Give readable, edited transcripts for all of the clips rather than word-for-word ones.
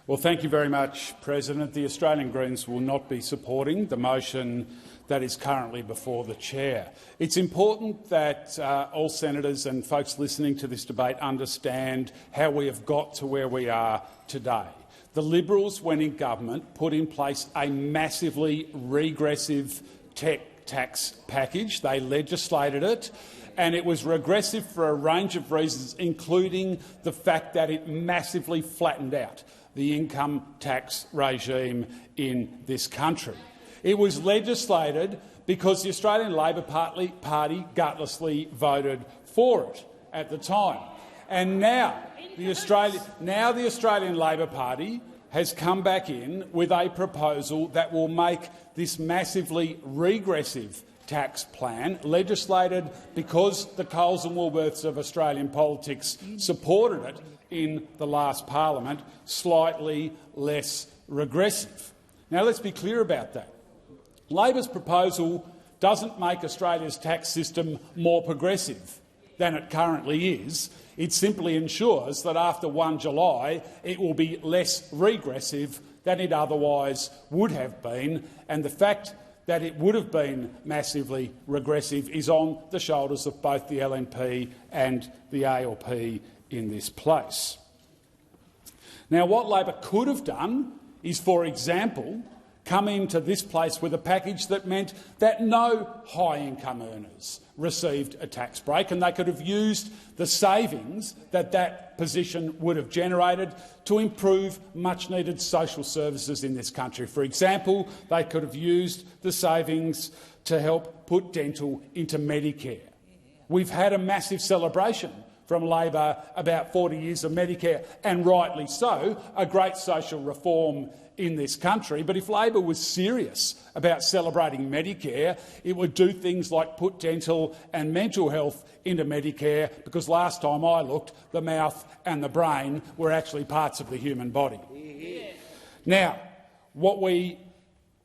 Well, thank you very much, President. The Australian Greens will not be supporting the motion that is currently before the chair. It's important that all senators and folks listening to this debate understand how we have got to where we are today. The Liberals, when in government, put in place a massively regressive tech tax package. They legislated it, and it was regressive for a range of reasons, including the fact that it massively flattened out the income tax regime in this country. It was legislated because the Australian Labor Party gutlessly voted for it at the time. And now the Australian Labor Party has come back in with a proposal that will make this massively regressive tax plan, legislated because the Coles and Woolworths of Australian politics supported it in the last parliament, slightly less regressive. Now, let's be clear about that. Labor's proposal doesn't make Australia's tax system more progressive than it currently is. It simply ensures that after 1 July it will be less regressive than it otherwise would have been, and the fact that it would have been massively regressive is on the shoulders of both the LNP and the ALP in this place. Now, what Labor could have done is, for example, come into this place with a package that meant that no high-income earners received a tax break, and they could have used the savings that that position would have generated to improve much-needed social services in this country. For example, they could have used the savings to help put dental into Medicare. We've had a massive celebration from Labor about 40 years of Medicare, and rightly so, a great social reform in this country. But if Labor was serious about celebrating Medicare, it would do things like put dental and mental health into Medicare, because last time I looked, the mouth and the brain were actually parts of the human body. Now, what we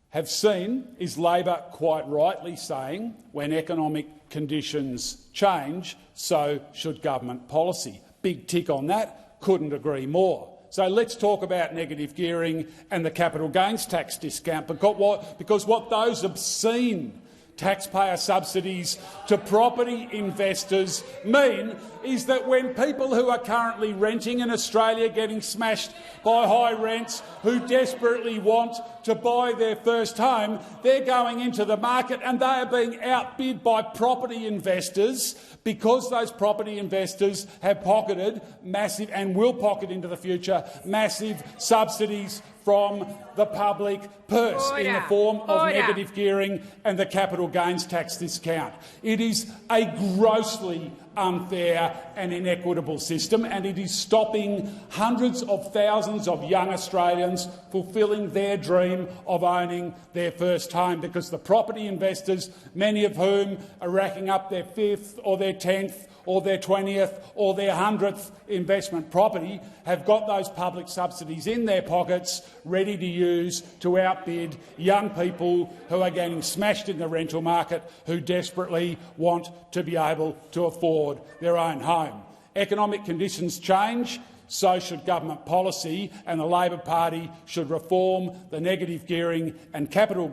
have seen is Labor quite rightly saying when economic conditions change, so should government policy. Big tick on that. Couldn't agree more. So let's talk about negative gearing and the capital gains tax discount, because what those obscene taxpayer subsidies to property investors mean is that when people who are currently renting in Australia getting smashed by high rents, who desperately want to buy their first home, they're going into the market and they are being outbid by property investors, because those property investors have pocketed massive, and will pocket into the future, massive subsidies from the public purse in the form of negative gearing and the capital gains tax discount. It is a grossly unfair and inequitable system, and it is stopping hundreds of thousands of young Australians fulfilling their dream of owning their first home, because the property investors, many of whom are racking up their 5th or their 10th or their 20th or their 100th investment property, have got those public subsidies in their pockets ready to use to outbid young people who are getting smashed in the rental market, who desperately want to be able to afford their own home. Economic conditions change, so should government policy, and the Labor Party should reform the negative gearing and capital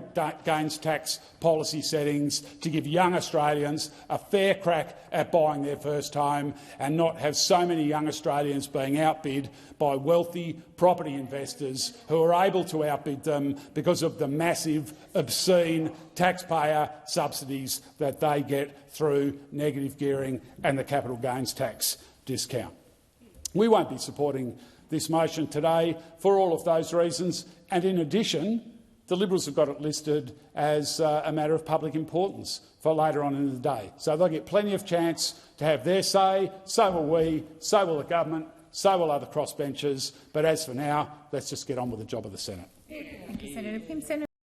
gains tax policy settings to give young Australians a fair crack at buying their first home, and not have so many young Australians being outbid by wealthy property investors who are able to outbid them because of the massive, obscene taxpayer subsidies that they get through negative gearing and the capital gains tax discount. We won't be supporting this motion today for all of those reasons, and in addition, the Liberals have got it listed as a matter of public importance for later on in the day. So they'll get plenty of chance to have their say, so will we, so will the government, so will other crossbenchers. But as for now, let's just get on with the job of the Senate. Thank you, Senator McKim.